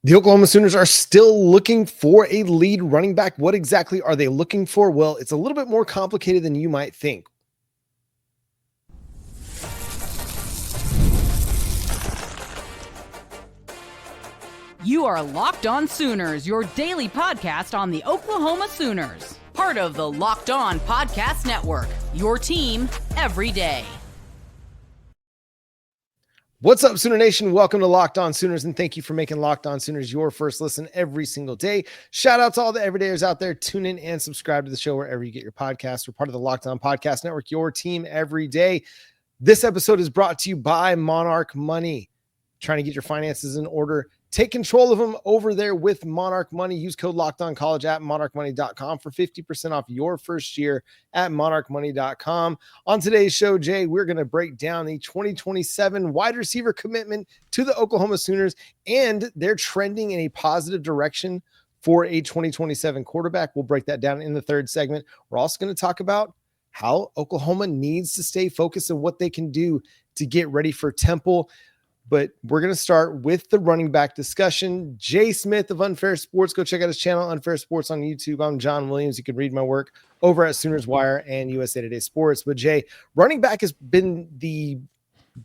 The Oklahoma Sooners are still looking for a lead running back. What exactly are they looking for? Well, it's a little bit more complicated than you might think. You are Locked On Sooners, your daily podcast on the Oklahoma Sooners. Part of the Locked On Podcast Network, your team every day. What's up, Sooner Nation? Welcome to Locked On Sooners, and thank you for making Locked On Sooners your first listen every single day. Shout out to all the everydayers out there. Tune in and subscribe to the show wherever you get your podcasts. We're part of the Locked On Podcast Network, your team every day. This episode is brought to you by Monarch Money. Trying to get your finances in order? Take control of them over there with Monarch Money. Use code LOCKEDONCollege at monarchmoney.com for 50% off your first year at monarchmoney.com. On today's show, Jay, we're going to break down the 2027 wide receiver commitment to the Oklahoma Sooners, and they're trending in a positive direction for a 2027 quarterback. We'll break that down in the third segment. We're also going to talk about how Oklahoma needs to stay focused and what they can do to get ready for Temple. But we're going to start with the running back discussion. Jay Smith of Unfair Sports. Go check out his channel, Unfair Sports, on YouTube. I'm John Williams. You can read my work over at Sooners Wire and USA Today Sports. But Jay, running back has been the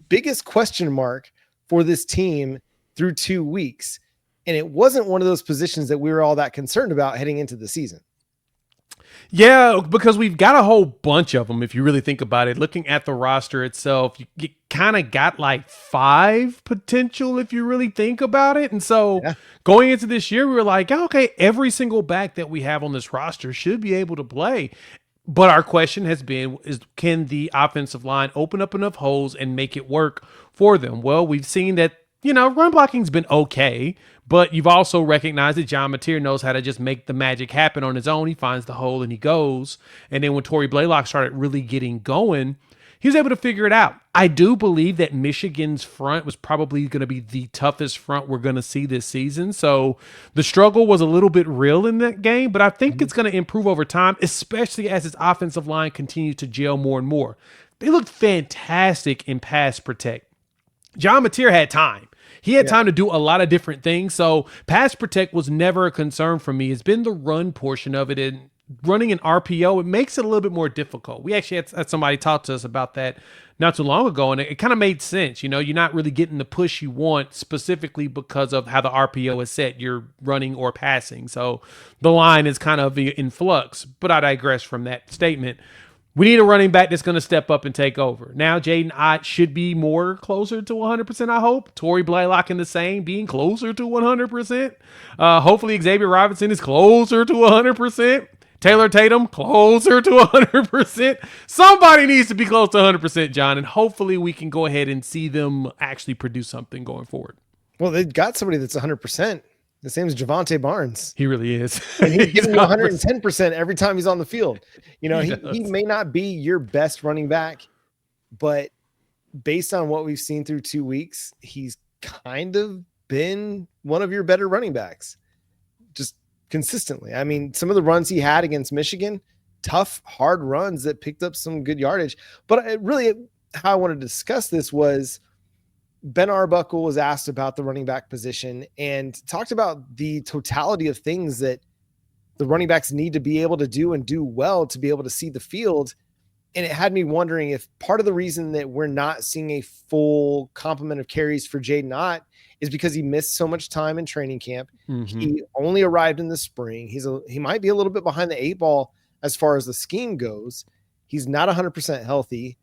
biggest question mark for this team through 2 weeks. And it wasn't one of those positions that we were all that concerned about heading into the season. Yeah, because we've got a whole bunch of them, if you really think about it. Looking at the roster itself, you kind of got like 5 potential, if you really think about it. And so going into this year, we were like, okay, every single back that we have on this roster should be able to play. But our question has been, can the offensive line open up enough holes and make it work for them? Well, we've seen that, run blocking's been okay, but you've also recognized that Jovantae knows how to just make the magic happen on his own. He finds the hole and he goes. And then when Tory Blaylock started really getting going, he was able to figure it out. I do believe that Michigan's front was probably going to be the toughest front we're going to see this season. So the struggle was a little bit real in that game, but I think it's going to improve over time, especially as his offensive line continues to gel more and more. They looked fantastic in pass protect. Jovantae had time. He had time to do a lot of different things. So pass protect was never a concern for me. It's been the run portion of it, and running an RPO, it makes it a little bit more difficult. We actually had somebody talk to us about that not too long ago, and it kind of made sense. You're not really getting the push you want specifically because of how the RPO is set. You're running or passing. So the line is kind of in flux, but I digress from that statement. We need a running back that's going to step up and take over. Now, Jaydn Ott should be more closer to 100%, I hope. Tory Blaylock in the same, being closer to 100%. Hopefully, Xavier Robinson is closer to 100%. Taylor Tatum, closer to 100%. Somebody needs to be close to 100%, John, and hopefully we can go ahead and see them actually produce something going forward. Well, they've got somebody that's 100%. The same as Jovantae Barnes. He really is. And he's giving you 110% every time he's on the field. He may not be your best running back, but based on what we've seen through 2 weeks, he's kind of been one of your better running backs. Just consistently. I mean, some of the runs he had against Michigan, tough, hard runs that picked up some good yardage. But how I wanted to discuss this was Ben Arbuckle was asked about the running back position and talked about the totality of things that the running backs need to be able to do and do well to be able to see the field. And it had me wondering if part of the reason that we're not seeing a full complement of carries for Jaydn Ott is because he missed so much time in training camp. Mm-hmm. He only arrived in the spring. He might be a little bit behind the 8 ball as far as the scheme goes. He's not 100% healthy,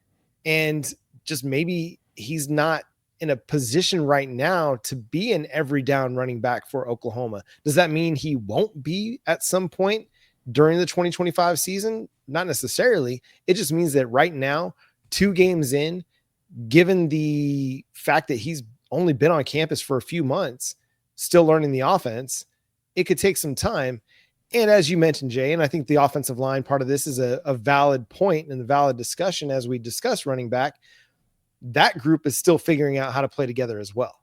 and just maybe he's not in a position right now to be an every down running back for Oklahoma. Does that mean he won't be at some point during the 2025 season? Not necessarily. It just means that right now, 2 games in, given the fact that he's only been on campus for a few months, still learning the offense, it could take some time. And as you mentioned, Jay, and I think the offensive line part of this is a valid point and a valid discussion as we discuss running back. That group is still figuring out how to play together as well.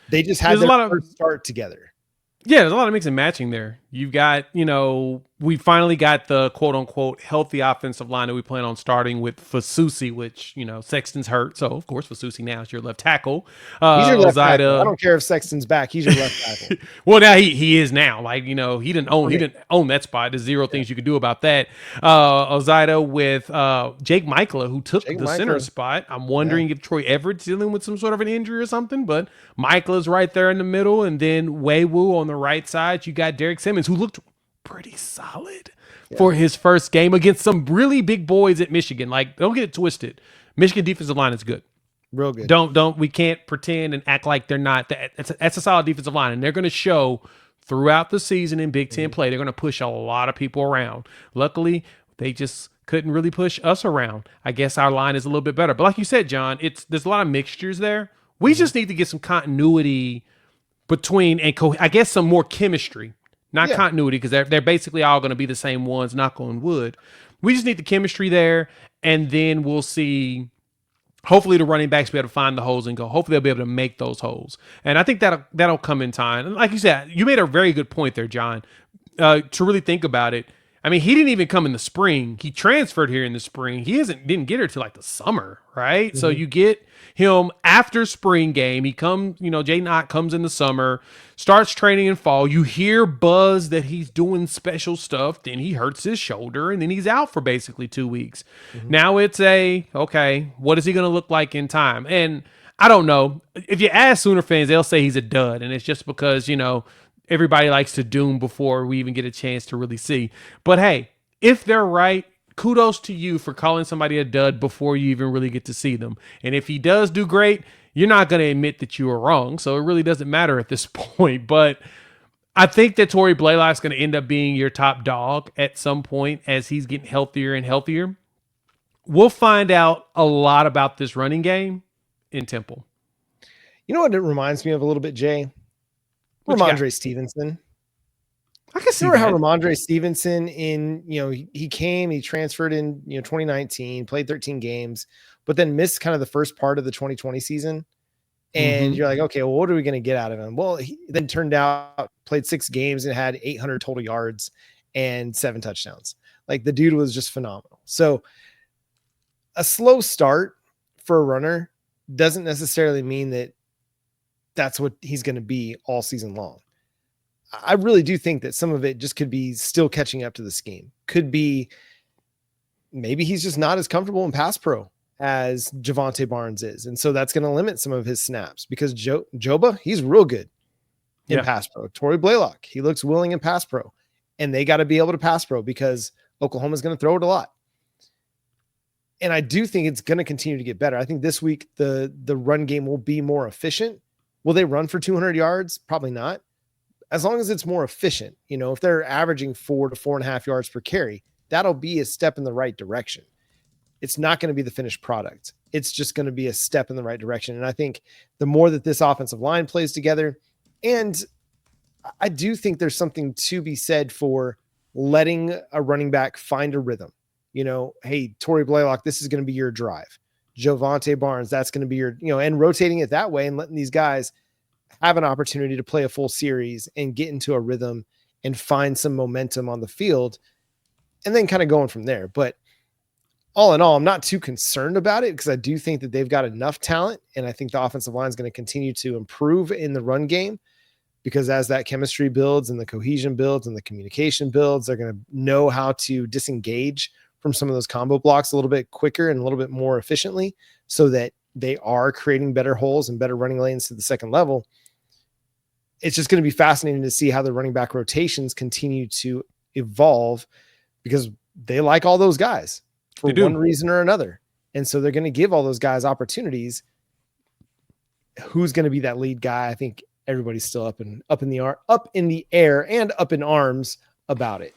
They just had their first start together. Yeah, there's a lot of mix and matching there. You've got, we finally got the quote unquote healthy offensive line that we plan on starting with Fasusi, which, Sexton's hurt. So, of course, Fasusi now is your left tackle. He's your left tackle. I don't care if Sexton's back. He's your left tackle. Well, now he is now. Like, he didn't own that spot. There's zero things you could do about that. Ozida with Jake Michaela, who took the center spot. I'm wondering if Troy Everett's dealing with some sort of an injury or something, but Michaela's right there in the middle. And then Wei-Wu on the right side. You got Derek Simmons, who looked pretty solid for his first game against some really big boys at Michigan. Like, don't get it twisted. Michigan defensive line is good. Real good. We can't pretend and act like they're not. That's a solid defensive line, and they're going to show throughout the season in Big Ten play. They're going to push a lot of people around. Luckily, they just couldn't really push us around. I guess our line is a little bit better. But like you said, John, there's a lot of mixtures there. We just need to get some continuity between I guess some more chemistry. Not continuity, because they're basically all going to be the same ones, knock on wood. We just need the chemistry there, and then we'll see. Hopefully the running backs will be able to find the holes and go. Hopefully they'll be able to make those holes. And I think that'll come in time. And like you said, you made a very good point there, John, to really think about it. I mean, he didn't even come in the spring. He transferred here in the spring. He didn't get here till like the summer, right? Mm-hmm. So you get him after spring game. He comes, Jaydn Ott comes in the summer, starts training in fall. You hear buzz that he's doing special stuff. Then he hurts his shoulder, and then he's out for basically 2 weeks. Mm-hmm. Now it's okay, what is he going to look like in time? And I don't know. If you ask Sooner fans, they'll say he's a dud, and it's just because, everybody likes to doom before we even get a chance to really see. But hey, if they're right, kudos to you for calling somebody a dud before you even really get to see them. And if he does do great, you're not going to admit that you were wrong. So it really doesn't matter at this point. But I think that Tory Blaylock is going to end up being your top dog at some point as he's getting healthier and healthier. We'll find out a lot about this running game in Temple. You know what it reminds me of a little bit, Jay? Ramondre Stevenson. I can see how Ramondre Stevenson he came, he transferred in 2019, played 13 games, but then missed kind of the first part of the 2020 season. And you're like, okay, well, what are we going to get out of him? Well, he then turned out, played 6 games and had 800 total yards and 7 touchdowns. Like, the dude was just phenomenal. So a slow start for a runner doesn't necessarily mean that that's what he's going to be all season long. I really do think that some of it just could be still catching up to the scheme. Could be maybe he's just not as comfortable in pass pro as Jovantae Barnes is. And so that's going to limit some of his snaps because Joba, he's real good in pass pro. Tory Blaylock, he looks willing in pass pro. And they got to be able to pass pro because Oklahoma's going to throw it a lot. And I do think it's going to continue to get better. I think this week the run game will be more efficient. Will they run for 200 yards? Probably not. As long as it's more efficient, if they're averaging 4 to 4.5 yards per carry, that'll be a step in the right direction. It's not going to be the finished product. It's just going to be a step in the right direction. And I think the more that this offensive line plays together, and I do think there's something to be said for letting a running back find a rhythm. Hey, Tory Blaylock, this is going to be your drive. Jovantae Barnes, that's going to be your, and rotating it that way and letting these guys have an opportunity to play a full series and get into a rhythm and find some momentum on the field and then kind of going from there. But all in all, I'm not too concerned about it because I do think that they've got enough talent. And I think the offensive line is going to continue to improve in the run game because as that chemistry builds and the cohesion builds and the communication builds, they're going to know how to disengage from some of those combo blocks a little bit quicker and a little bit more efficiently so that they are creating better holes and better running lanes to the second level. It's just going to be fascinating to see how the running back rotations continue to evolve because they like all those guys for one reason or another. And so they're going to give all those guys opportunities. Who's going to be that lead guy? I think everybody's still up in the air and up in arms about it.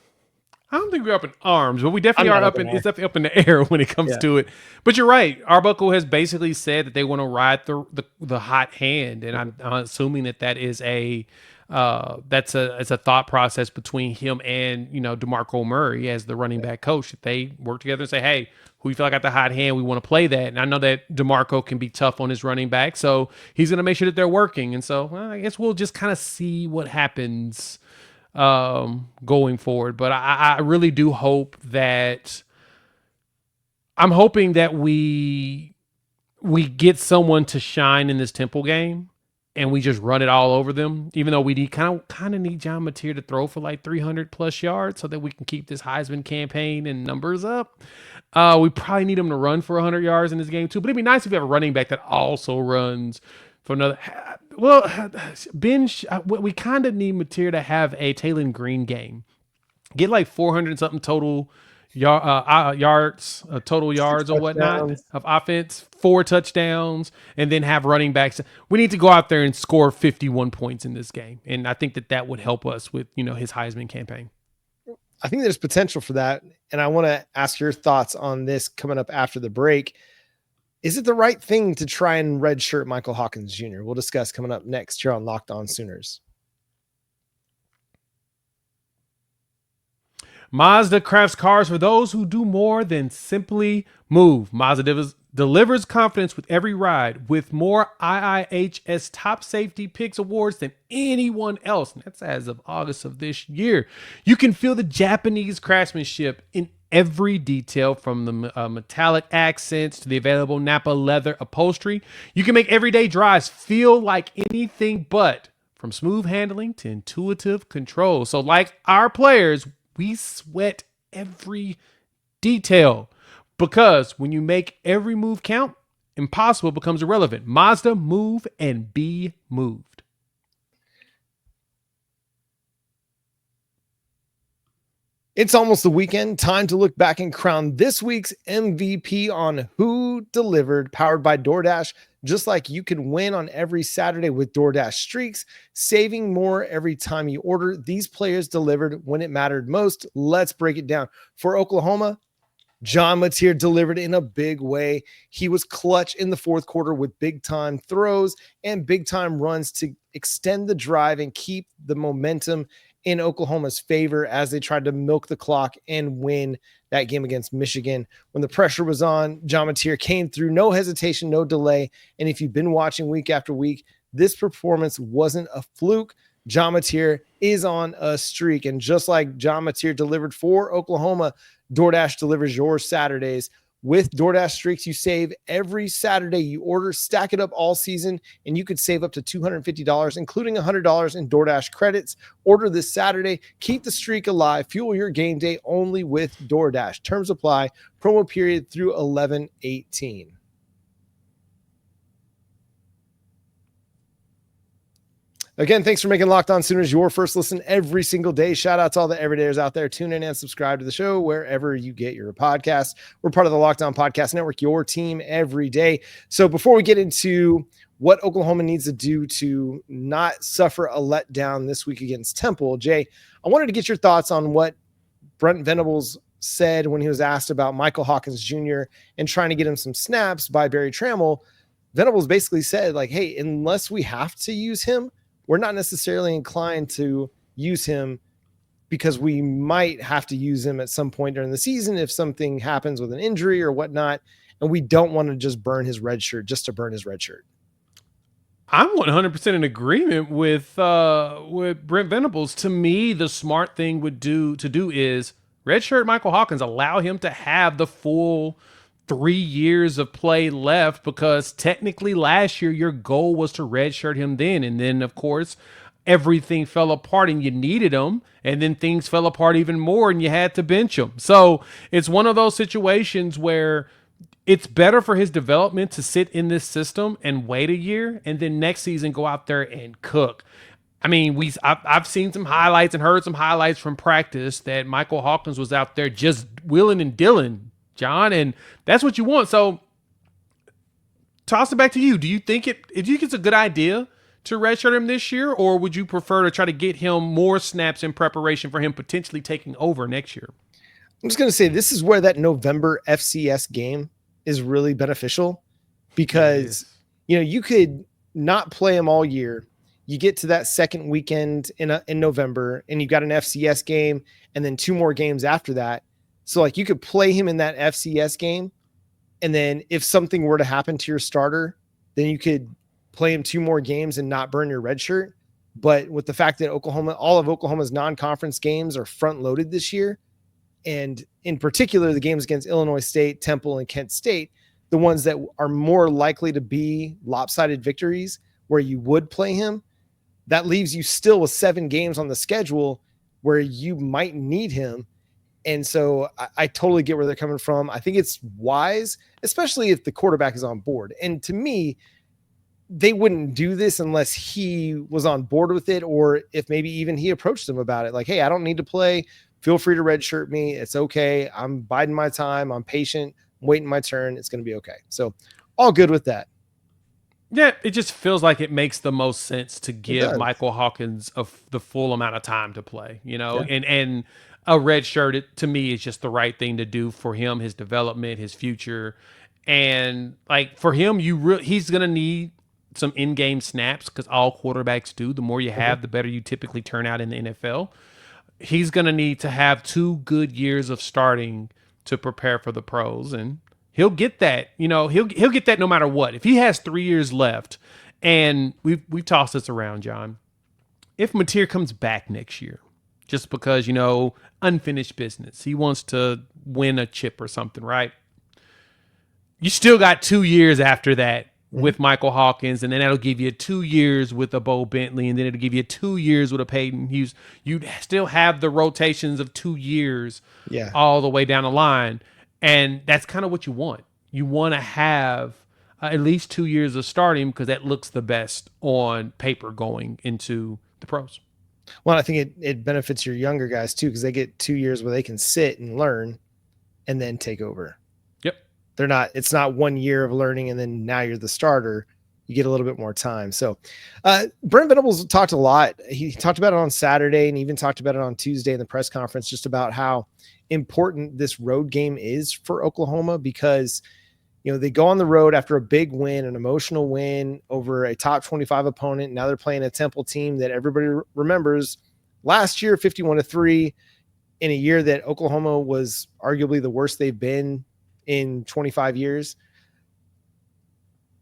I don't think we're up in arms, but we definitely are it's definitely up in the air when it comes to it. But you're right. Arbuckle has basically said that they want to ride the hot hand, and I'm assuming that is it's a thought process between him and DeMarco Murray as the running back coach. That they work together and say, hey, who you feel like got the hot hand? We want to play that. And I know that DeMarco can be tough on his running back, so he's going to make sure that they're working. And so I guess we'll just kind of see what happens going forward. But I really do hope that I'm hoping that we get someone to shine in this Temple game and we just run it all over them, even though we need kind of need Jovantae to throw for like 300 plus yards so that we can keep this Heisman campaign and numbers up. We probably need him to run for 100 yards in this game too, but it'd be nice if we have a running back that also runs for another. Well, we kind of need Mateer to have a Taylor Green game. Get like 400 something total yards, total yards or whatnot of offense, 4 touchdowns, and then have running backs. We need to go out there and score 51 points in this game. And I think that would help us with, his Heisman campaign. I think there's potential for that. And I want to ask your thoughts on this coming up after the break. Is it the right thing to try and redshirt Michael Hawkins Jr.? We'll discuss coming up next here on Locked On Sooners. Mazda crafts cars for those who do more than simply move. Mazda delivers confidence with every ride, with more IIHS Top Safety Picks awards than anyone else. And that's as of August of this year. You can feel the Japanese craftsmanship in every detail, from the metallic accents to the available Napa leather upholstery. You can make everyday drives feel like anything but, from smooth handling to intuitive control. So like our players, we sweat every detail, because when you make every move count, impossible becomes irrelevant. Mazda, move and be moved. It's almost the weekend. Time to look back and crown this week's MVP on Who Delivered, powered by DoorDash. Just like you can win on every Saturday with DoorDash Streaks, saving more every time you order. These players delivered when it mattered most. Let's break it down. For Oklahoma, Jovantae delivered in a big way. He was clutch in the fourth quarter with big-time throws and big-time runs to extend the drive and keep the momentum in Oklahoma's favor as they tried to milk the clock and win that game against Michigan. When the pressure was on, Jovantae came through, no hesitation, no delay. And if you've been watching week after week, this performance wasn't a fluke. Jovantae is on a streak. And just like Jovantae delivered for Oklahoma, DoorDash delivers your Saturdays. With DoorDash Streaks, you save every Saturday you order. Stack it up all season, and you could save up to $250, including $100 in DoorDash credits. Order this Saturday. Keep the streak alive. Fuel your game day only with DoorDash. Terms apply. Promo period through 11/18. Again, thanks for making Locked On Sooners your first listen every single day. Shout out to all the everydayers out there. Tune in and subscribe to the show wherever you get your podcasts. We're part of the Locked On Podcast Network, your team every day. So before we get into what Oklahoma needs to do to not suffer a letdown this week against Temple, Jay, I wanted to get your thoughts on what Brent Venables said when he was asked about Michael Hawkins Jr. and trying to get him some snaps by Barry Trammell. Venables basically said, like, hey, unless we have to use him, we're not necessarily inclined to use him, because we might have to use him at some point during the season if something happens with an injury or whatnot, and we don't want to just burn his red shirt just to burn his red shirt. I'm 100% in agreement with Brent Venables. To me, the smart thing to do is redshirt Michael Hawkins, allow him to have the full 3 years of play left, because technically last year your goal was to redshirt him then, and then of course everything fell apart and you needed him, and then things fell apart even more and you had to bench him. So it's one of those situations where it's better for his development to sit in this system and wait a year, and then next season go out there and cook. I mean, I've seen some highlights and heard some highlights from practice that Michael Hawkins was out there just willing and dealing, John, and that's what you want. So toss it back to you. Do you think it's a good idea to redshirt him this year, or would you prefer to try to get him more snaps in preparation for him potentially taking over next year? I'm just going to say this is where that November FCS game is really beneficial, because you could not play him all year. You get to that second weekend in November, and you got an FCS game and then 2 more games after that. So like you could play him in that FCS game, and then if something were to happen to your starter, then you could play him 2 more games and not burn your red shirt. But with the fact that all of Oklahoma's non-conference games are front loaded this year, and in particular, the games against Illinois State, Temple, and Kent State, the ones that are more likely to be lopsided victories where you would play him, that leaves you still with 7 games on the schedule where you might need him. And so I totally get where they're coming from. I think it's wise, especially if the quarterback is on board. And to me, they wouldn't do this unless he was on board with it, or if maybe even he approached them about it. Like, hey, I don't need to play. Feel free to redshirt me. It's okay. I'm biding my time. I'm patient. I'm waiting my turn. It's going to be okay. So all good with that. Yeah, it just feels like it makes the most sense to give Michael Hawkins the full amount of time to play, and a red shirt, to me, is just the right thing to do for him, his development, his future. And like for him, he's going to need some in-game snaps, because all quarterbacks do. The more you have, the better you typically turn out in the NFL. He's going to need to have 2 good years of starting to prepare for the pros, and he'll get that. He'll get that no matter what. If he has 3 years left, and we've tossed this around, John, if Mateer comes back next year, just because, unfinished business, he wants to win a chip or something, right? You still got 2 years after that with Michael Hawkins, and then that'll give you 2 years with a Bo Bentley, and then it'll give you 2 years with a Peyton Houston. You'd still have the rotations of 2 years all the way down the line, and that's kind of what you want. You want to have at least 2 years of starting, because that looks the best on paper going into the pros. Well, I think it benefits your younger guys too, because they get 2 years where they can sit and learn and then take over. It's not 1 year of learning and then now you're the starter. You get a little bit more time. So Brent Venables talked a lot. He talked about it on Saturday and even talked about it on Tuesday in the press conference, just about how important this road game is for Oklahoma, because they go on the road after a big win, an emotional win over a top 25 opponent. Now they're playing a Temple team that everybody remembers last year, 51-3, in a year that Oklahoma was arguably the worst they've been in 25 years,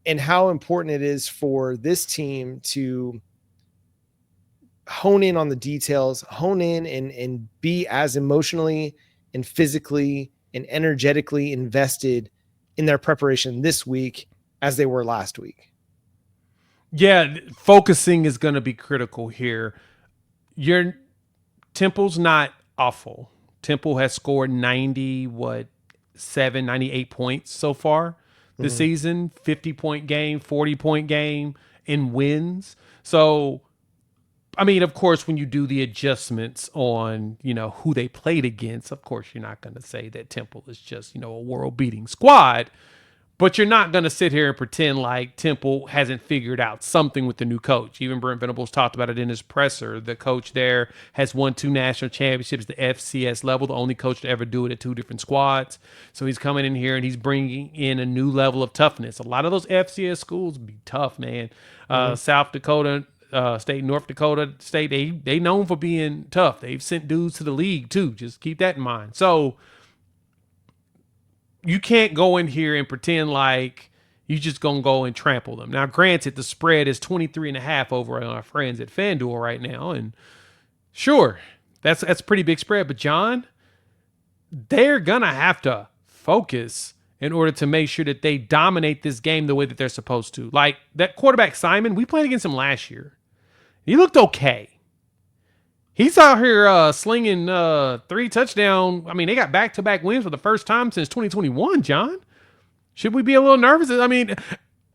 and how important it is for this team to hone in on the details, hone in and be as emotionally and physically and energetically invested in their preparation this week as they were last week. Yeah, focusing is going to be critical here. Temple's not awful. Temple has scored 98 points so far this season, 50-point game, 40-point game in wins. So, I mean, of course, when you do the adjustments on, who they played against, of course, you're not going to say that Temple is just, a world-beating squad. But you're not going to sit here and pretend like Temple hasn't figured out something with the new coach. Even Brent Venables talked about it in his presser. The coach there has won 2 national championships, the FCS level, the only coach to ever do it at 2 different squads. So he's coming in here and he's bringing in a new level of toughness. A lot of those FCS schools be tough, man. South Dakota State, North Dakota State, they known for being tough. They've sent dudes to the league too. Just keep that in mind. So you can't go in here and pretend like you just going to go and trample them. Now, granted, the spread is 23.5 over on our friends at FanDuel right now. And sure, that's a pretty big spread. But, John, they're going to have to focus in order to make sure that they dominate this game the way that they're supposed to. Like that quarterback, Simon, we played against him last year. He looked okay. He's out here slinging 3 touchdowns. I mean, they got back-to-back wins for the first time since 2021, John. Should we be a little nervous? I mean,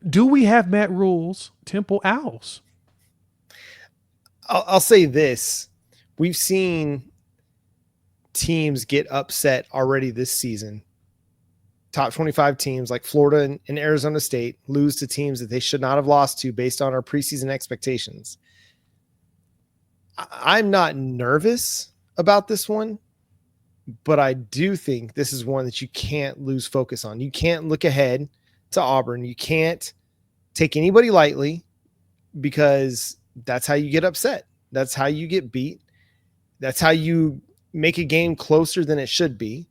do we have Matt Rule's Temple Owls? I'll say this. We've seen teams get upset already this season. Top 25 teams like Florida and Arizona State lose to teams that they should not have lost to based on our preseason expectations. I'm not nervous about this one, but I do think this is one that you can't lose focus on. You can't look ahead to Auburn. You can't take anybody lightly, because that's how you get upset. That's how you get beat. That's how you make a game closer than it should be.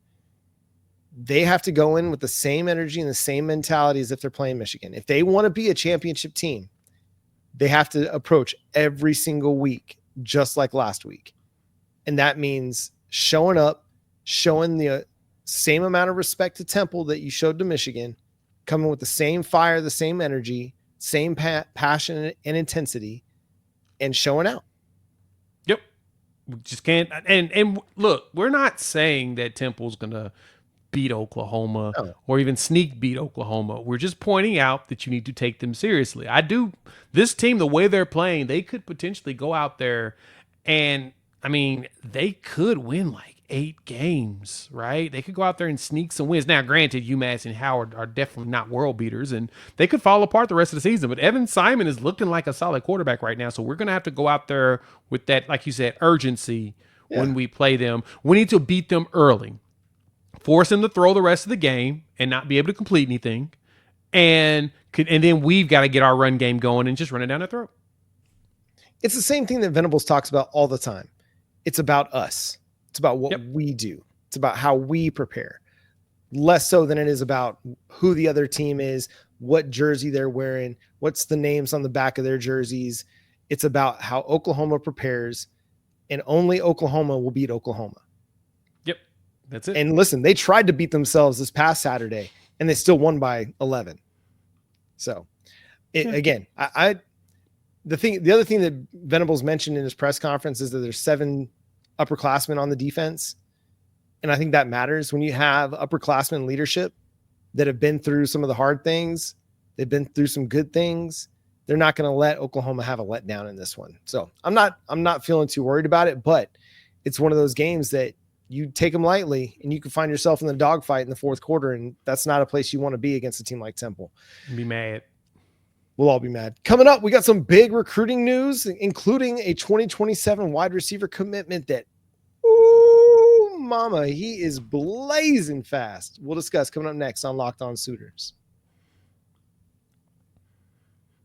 They have to go in with the same energy and the same mentality as if they're playing Michigan. If they want to be a championship team, they have to approach every single week, just like last week. And that means showing up, showing the same amount of respect to Temple that you showed to Michigan, coming with the same fire, the same energy, same passion and intensity, and showing out. Yep. We just can't. And look, we're not saying that Temple's going to beat Oklahoma or even sneak beat Oklahoma. We're just pointing out that you need to take them seriously. This team, the way they're playing, they could potentially go out there and, I mean, they could win like 8 games, right? They could go out there and sneak some wins. Now, granted, UMass and Howard are definitely not world beaters, and they could fall apart the rest of the season. But Evan Simon is looking like a solid quarterback right now, so we're going to have to go out there with that, like you said, urgency when we play them. We need to beat them early, force them to throw the rest of the game and not be able to complete anything, and then we've got to get our run game going and just run it down their throat. It's the same thing that Venables talks about all the time. It's about us. It's about what we do. It's about how we prepare. Less so than it is about who the other team is, what jersey they're wearing, what's the names on the back of their jerseys. It's about how Oklahoma prepares, and only Oklahoma will beat Oklahoma. Yep, that's it. And listen, they tried to beat themselves this past Saturday, and they still won by 11. So, again, the other thing that Venables mentioned in his press conference is that there's 7 upperclassmen on the defense. And I think that matters when you have upperclassmen leadership that have been through some of the hard things. They've been through some good things. They're not going to let Oklahoma have a letdown in this one. So I'm not feeling too worried about it, but it's one of those games that you take them lightly and you can find yourself in the dogfight in the fourth quarter. And that's not a place you want to be against a team like Temple. Be mad. We'll all be mad. Coming up, we got some big recruiting news, including a 2027 wide receiver commitment that, ooh, mama, he is blazing fast. We'll discuss coming up next on Locked On Sooners.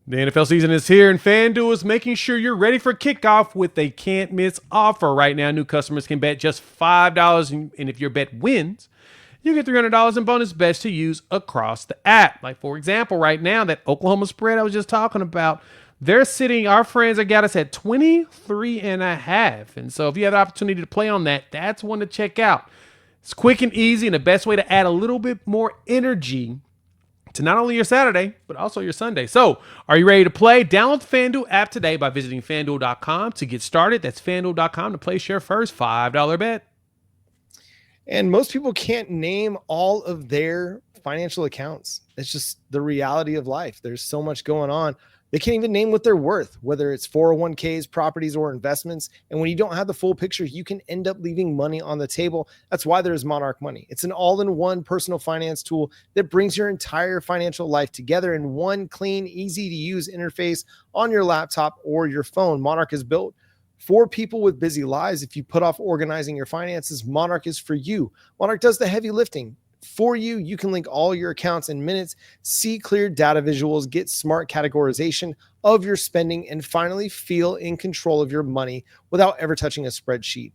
The NFL season is here, and FanDuel is making sure you're ready for kickoff with a can't-miss offer. Right now, new customers can bet just $5, and if your bet wins, you get $300 in bonus bets to use across the app. Like, for example, right now, that Oklahoma spread I was just talking about, our friends have got us at 23.5. And so if you have the opportunity to play on that, that's one to check out. It's quick and easy, and the best way to add a little bit more energy to not only your Saturday, but also your Sunday. So, are you ready to play? Download the FanDuel app today by visiting FanDuel.com to get started. That's FanDuel.com to place your first $5 bet. And most people can't name all of their financial accounts. It's just the reality of life. There's so much going on. They can't even name what they're worth, whether it's 401ks, properties, or investments. And when you don't have the full picture, you can end up leaving money on the table. That's why there's Monarch Money. It's an all-in-one personal finance tool that brings your entire financial life together in one clean, easy-to-use interface on your laptop or your phone. Monarch is built for people with busy lives. If you put off organizing your finances, Monarch is for you. Monarch does the heavy lifting for you. You can link all your accounts in minutes, see clear data visuals, get smart categorization of your spending, and finally feel in control of your money without ever touching a spreadsheet.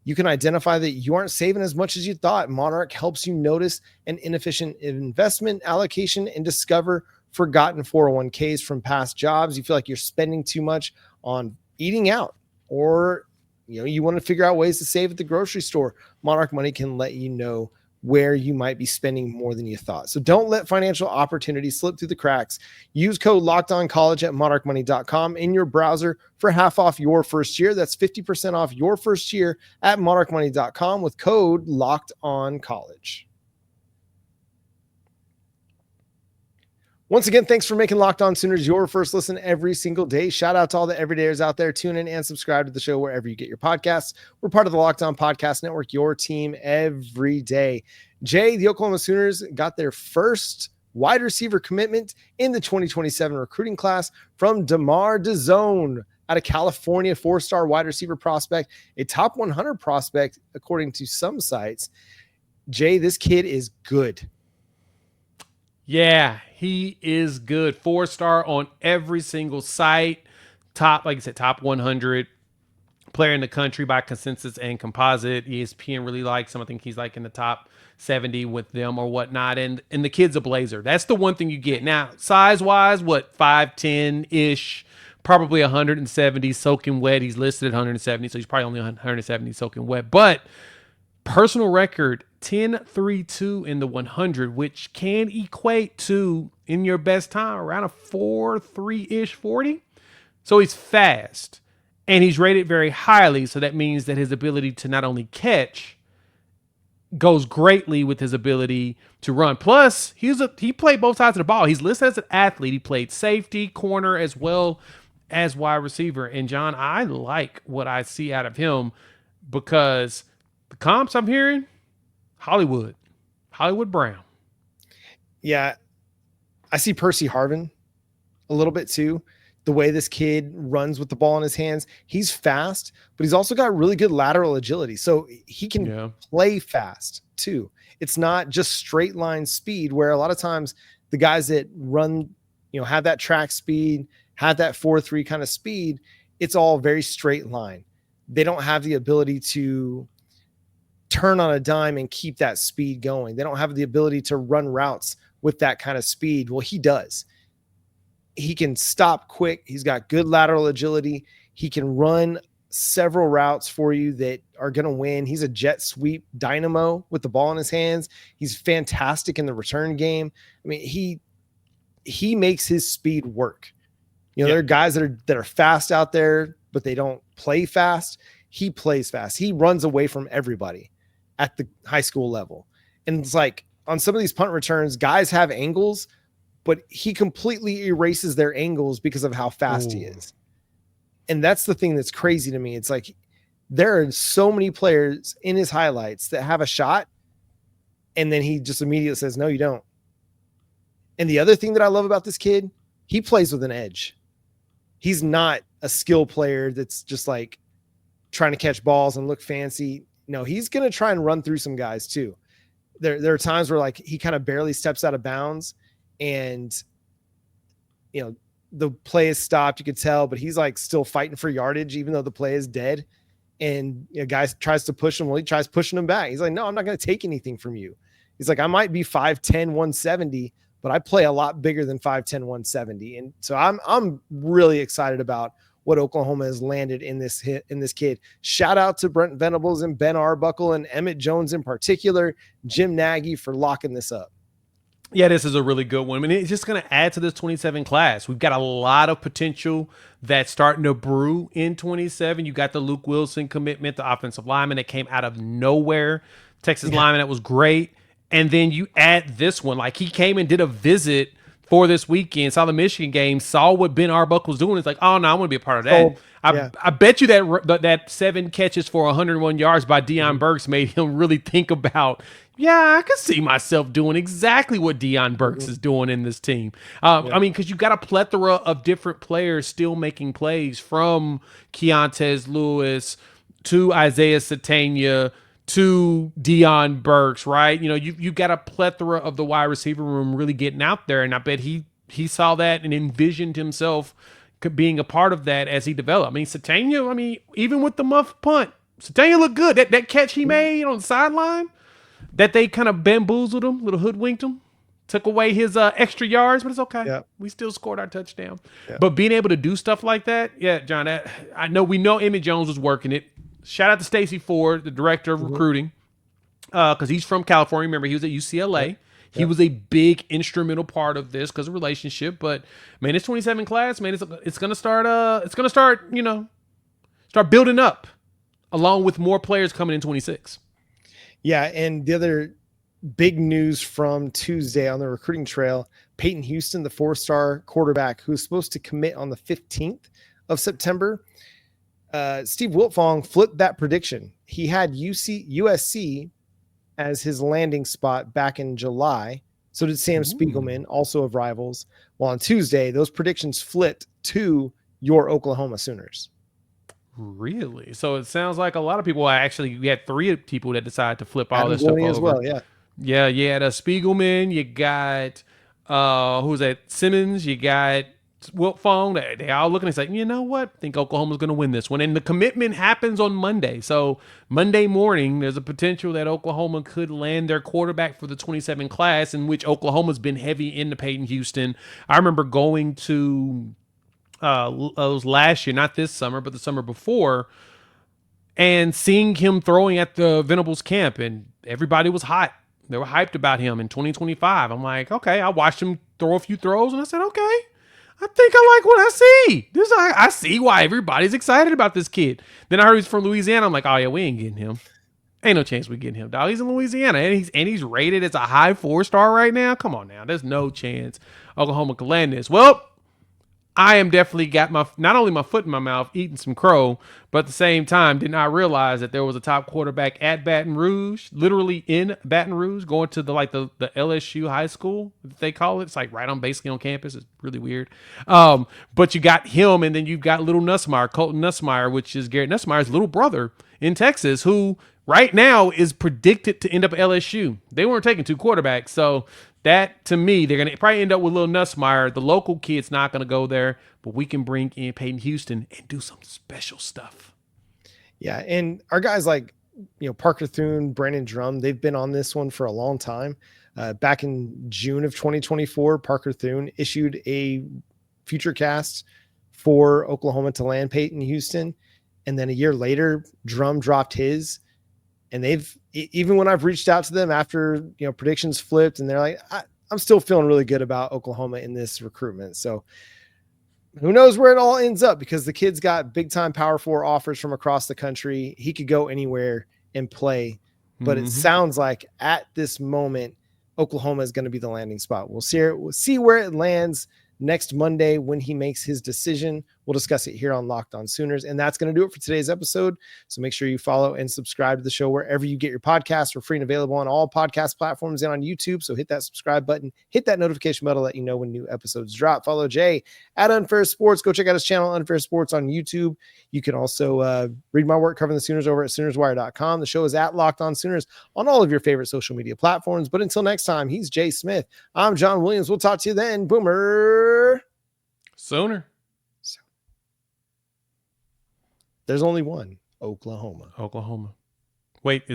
You can identify that you aren't saving as much as you thought. Monarch helps you notice an inefficient investment allocation and discover forgotten 401ks from past jobs. You feel like you're spending too much on eating out, or you want to figure out ways to save at the grocery store. Monarch Money can let you know where you might be spending more than you thought. So don't let financial opportunities slip through the cracks. Use code LOCKEDONCollege at monarchmoney.com in your browser for half off your first year. That's 50% off your first year at monarchmoney.com with code LOCKEDONCollege. Once again, thanks for making Locked On Sooners your first listen every single day. Shout out to all the everydayers out there. Tune in and subscribe to the show wherever you get your podcasts. We're part of the Locked On Podcast Network, your team every day. Jay, the Oklahoma Sooners got their first wide receiver commitment in the 2027 recruiting class from Demare Dezeurn out of California, 4-star wide receiver prospect, a top 100 prospect, according to some sites. Jay, this kid is good. Yeah, he is good. 4-star on every single site. Top, like I said, top 100 player in the country by consensus and composite. ESPN really likes him. I think he's like in the top 70 with them or whatnot. And the kid's a blazer. That's the one thing you get. Now, size-wise, 5'10"-ish, probably 170 soaking wet. He's listed at 170, so he's probably only 170 soaking wet. But personal record, 10.32 in the 100, which can equate to, in your best time, around a 4.3-ish 40. So he's fast, and he's rated very highly. So that means that his ability to not only catch goes greatly with his ability to run. Plus, he played both sides of the ball. He's listed as an athlete. He played safety, corner, as well as wide receiver. And John, I like what I see out of him because the comps I'm hearing, Hollywood Brown. Yeah, I see Percy Harvin a little bit too. The way this kid runs with the ball in his hands, he's fast, but he's also got really good lateral agility. So he can play fast too. It's not just straight line speed where a lot of times the guys that run, have that track speed, have that 4.3 kind of speed, it's all very straight line. They don't have the ability to turn on a dime and keep that speed going. They don't have the ability to run routes with that kind of speed. Well, he does. He can stop quick. He's got good lateral agility. He can run several routes for you that are going to win. He's a jet sweep dynamo with the ball in his hands. He's fantastic in the return game. I mean, he makes his speed work. There are guys that are fast out there, but they don't play fast. He plays fast. He runs away from everybody at the high school level. And it's like on some of these punt returns, guys have angles, but he completely erases their angles because of how fast he is. And that's the thing that's crazy to me. It's like there are so many players in his highlights that have a shot, and then he just immediately says, no, you don't. And the other thing that I love about this kid, he plays with an edge. He's not a skill player that's just like trying to catch balls and look fancy. No, he's going to try and run through some guys too. There are times where like he kind of barely steps out of bounds, and the play is stopped, you could tell, but he's like still fighting for yardage even though the play is dead. And a guy tries to push him. Well, he tries pushing him back. He's like, no, I'm not going to take anything from you. He's like, I might be 5'10", 170, but I play a lot bigger than 5'10", 170. And so I'm really excited about what Oklahoma has landed in this kid. Shout out to Brent Venables and Ben Arbuckle and Emmett Jones in particular, Jim Nagy for locking this up. Yeah, this is a really good one. I mean, it's just going to add to this 27 class. We've got a lot of potential that's starting to brew in 27. You got the Luke Wilson commitment, the offensive lineman that came out of nowhere, Texas lineman that was great. And then you add this one. Like, he came and did a visit for this weekend, saw the Michigan game, saw what Ben Arbuckle was doing. It's like, oh, no, I want to be a part of that. I bet you that 7 catches for 101 yards by Deion Burks made him really think about, I could see myself doing exactly what Deion Burks is doing in this team. I mean, because you've got a plethora of different players still making plays, from Keontez Lewis to Isaiah Satania to Deion Burks, right? You've got a plethora of the wide receiver room really getting out there, and I bet he saw that and envisioned himself being a part of that as he developed. I mean, Satania, even with the muff punt, Satania looked good. That catch he made on the sideline, that they kind of bamboozled him, little hoodwinked him, took away his extra yards, but it's okay. Yep. We still scored our touchdown. Yep. But being able to do stuff like that, John, we know Emmett Jones was working it. Shout out to Stacey Ford, the director of recruiting, because he's from California. Remember, he was at UCLA. Yep. He was a big instrumental part of this because of relationship. But man, this 27 class, man, it's gonna start. Start building up, along with more players coming in 26. Yeah, and the other big news from Tuesday on the recruiting trail, Peyton Houston, the 4-star quarterback who's supposed to commit on the 15th of September. Steve Wiltfong flipped that prediction. He had USC as his landing spot back in July. So did Sam Spiegelman, also of Rivals. Well, on Tuesday, those predictions flipped to your Oklahoma Sooners. Really? So it sounds like a lot of people we had 3 people that decided to flip all this stuff over. As well, yeah. Yeah, you had Spiegelman, you got who's that? Simmons, you got phone. They all looking and say, you know what? I think Oklahoma's going to win this one. And the commitment happens on Monday. So Monday morning, there's a potential that Oklahoma could land their quarterback for the 27 class, in which Oklahoma's been heavy into Peyton Houston. I remember going to it was last year, not this summer, but the summer before, and seeing him throwing at the Venables camp, and everybody was hot. They were hyped about him in 2025. I'm like, okay, I watched him throw a few throws, and I said, okay, I think I like what I see. I see why everybody's excited about this kid. Then I heard he's from Louisiana. I'm like, oh yeah, we ain't getting him. Ain't no chance we getting him, dog. He's in Louisiana, and he's rated as a high 4-star right now. Come on now, there's no chance Oklahoma can land this. Well, I am definitely got not only my foot in my mouth eating some crow, but at the same time did not realize that there was a top quarterback at Baton Rouge, literally in Baton Rouge, going to the LSU high school, they call it. It's like basically on campus. It's really weird. But you got him, and then you've got little Nussmeier, Colton Nussmeier, which is Garrett Nussmeier's little brother in Texas, who right now is predicted to end up at LSU. They weren't taking 2 quarterbacks, so that, to me, they're going to probably end up with Lil Nussmeier. The local kid's not going to go there, but we can bring in Peyton Houston and do some special stuff. Yeah, and our guys like, Parker Thune, Brandon Drum, they've been on this one for a long time. Back in June of 2024, Parker Thune issued a future cast for Oklahoma to land Peyton Houston. And then a year later, Drum dropped his. And they've, even when I've reached out to them after, predictions flipped, and they're like, I'm still feeling really good about Oklahoma in this recruitment. So who knows where it all ends up, because the kid's got big time Power 4 offers from across the country. He could go anywhere and play, but it sounds like at this moment, Oklahoma is going to be the landing spot. We'll see where it lands next Monday when he makes his decision. We'll discuss it here on Locked On Sooners. And that's going to do it for today's episode. So make sure you follow and subscribe to the show wherever you get your podcasts. We're free and available on all podcast platforms and on YouTube. So hit that subscribe button, hit that notification bell to let you know when new episodes drop. Follow Jay at Unfair Sports. Go check out his channel, Unfair Sports, on YouTube. You can also read my work covering the Sooners over at SoonersWire.com. The show is at Locked On Sooners on all of your favorite social media platforms. But until next time, he's Jay Smith. I'm John Williams. We'll talk to you then. Boomer Sooner. There's only one Oklahoma. Wait.